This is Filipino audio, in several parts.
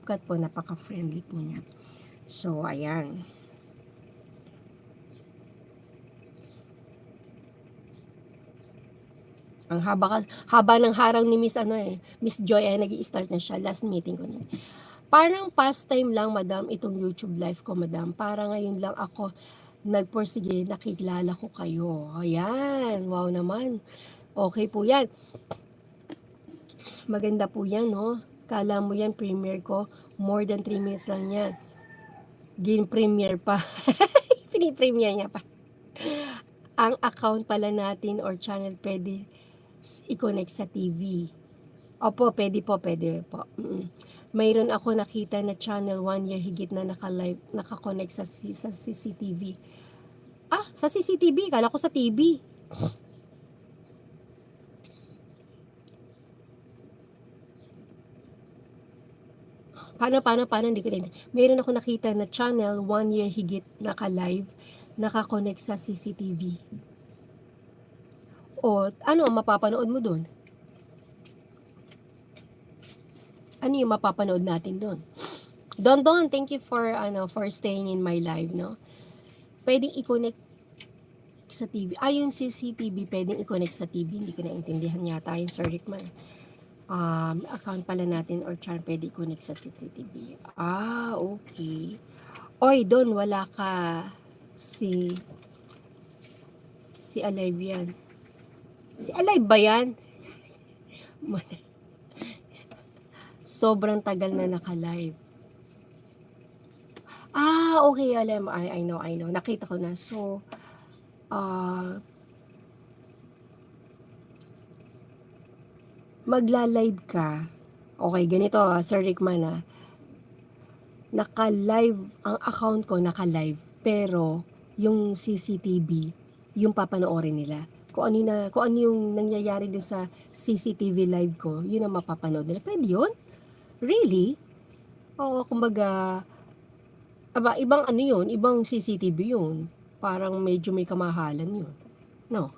CapCut po, napaka-friendly po niya. So, ayan. Ang haba ng harang ni Miss Joy ay nag-i-start na siya. Last meeting ko na. Parang pastime lang, madam, itong YouTube live ko, madam. Para ngayon lang ako nagporsige, nakilala ko kayo. Ayan, wow naman. Okay po yan. Maganda po yan, no? Kala mo yan, premiere ko, more than 3 minutes lang yan. Premiere pa. Pini-premiere niya pa. Ang account pala natin or channel pwede i-connect sa TV. Opo, pwede po. Mayroon ako nakita na channel 1 year higit na naka-live, naka-connect sa CCTV. Ah, sa CCTV, kala ko sa TV. Paano, hindi ko din. Mayroon ako nakita na channel 1 year higit naka-live, naka-connect sa CCTV. O, ano ang mapapanood mo doon? Ano yung mapapanood natin doon? Don, thank you for staying in my live, no? Pwedeng i-connect sa TV. Yung CCTV pwedeng i-connect sa TV. Hindi ko naintindihan yata yung Sir Rickman. Account pala natin or channel pwede i-connect sa CCTV. Okay. Oy, Don, wala ka si Alive yan. Si Alive ba yan? Sobrang tagal na naka-live. Okay, alam. I know. Nakita ko na. So, magla-live ka. Okay, ganito, Sir Rickman, naka-live, ang account ko naka-live, pero yung CCTV, yung papanoorin nila. Kung ano yung nangyayari dun sa CCTV live ko, yun ang mapapanood nila. Pwede yun? Really? Oo, kumbaga, ibang ano yun, ibang CCTV yun. Parang medyo may kamahalan yun. No?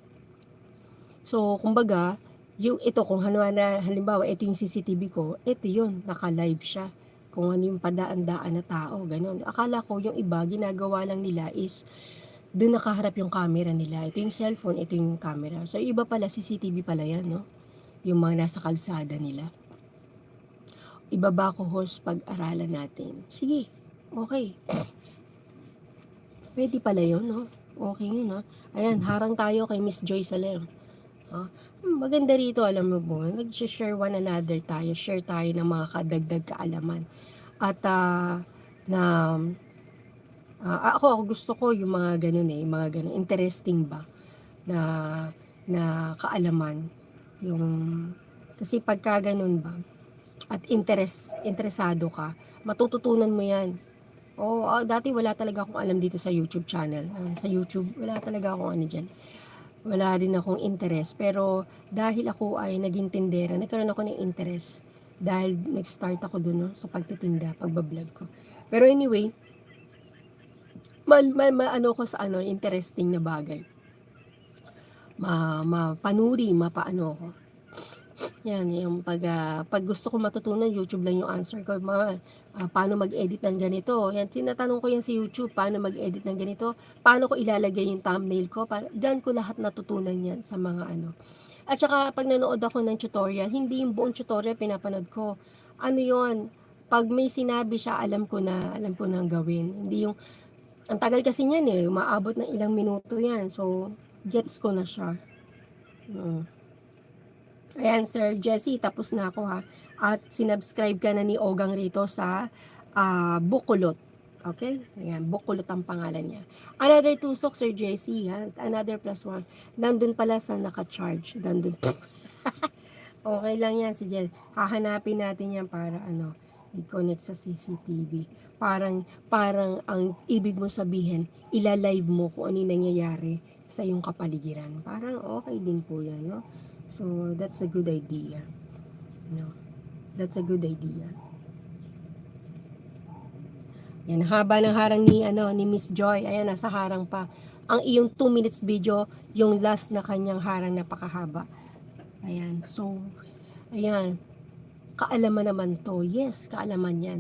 So, kumbaga, ito kung halimbawa, ito yung CCTV ko, ito yun, naka-live siya. Kung ano yung padaan-daan na tao, ganun. Akala ko yung iba, ginagawa lang nila is, doon nakaharap yung camera nila. Ito yung cellphone, ito yung camera. So, iba pala, CCTV pala yan, no? Yung mga nasa kalsada nila. Ibaba ko host pag-aralan natin. Sige, okay. Pwede pala yun, no? Okay yun, no? Ayan, harang tayo kay Miss Joy Salem. Maganda rito, alam mo po, nag-share one another tayo, share tayo ng mga kadagdag kaalaman. At ako gusto ko yung mga ganun mga ganun, interesting ba na kaalaman. Yung, kasi pagka ganun ba, at interesado ka, matututunan mo yan. Dati wala talaga akong alam dito sa YouTube channel. Sa YouTube, wala talaga akong ano dyan. Wala din akong interest. Pero dahil ako ay naging tindera, nagkaroon ako ng interest. Dahil nag-start ako dun, no, sa pagtitinda, pagbablog ko. Pero anyway, ano ko sa interesting na bagay. Mapanuri, mapaano ko. Yan, yung pag gusto ko matutunan, YouTube lang yung answer ko. Paano mag-edit ng ganito? Yan, sinatanong ko yan sa YouTube, paano mag-edit ng ganito? Paano ko ilalagay yung thumbnail ko? Diyan ko lahat natutunan yan sa mga ano. At saka, pag nanood ako ng tutorial, hindi yung buong tutorial pinapanood ko. Ano yon? Pag may sinabi siya, alam ko na ang gawin. Hindi yung, ang tagal kasi niyan umaabot ng ilang minuto yan. So, gets ko na siya. Ayan, Sir Jesse, tapos na ako ha. At sinubscribe ka na ni Ogang rito sa Bukulot. Okay? Ayan, Bukulot ang pangalan niya. Another tusok, Sir Jesse, ha? Another +1. Nandun pala sa naka-charge. Nandun. Okay lang yan, sige. Hahanapin natin yan para i-connect sa CCTV. Parang ang ibig mo sabihin, ila-live mo kung ano yung nangyayari sa iyong kapaligiran. Parang okay din po yan, no? So, that's a good idea. No? That's a good idea. Yan, haba ng harang ni Miss Joy. Ayan, nasa harang pa. Ang iyong 2 minutes video, yung last na kanyang harang napakahaba. Ayan, so, ayan. Kaalaman naman to. Yes, kaalaman yan.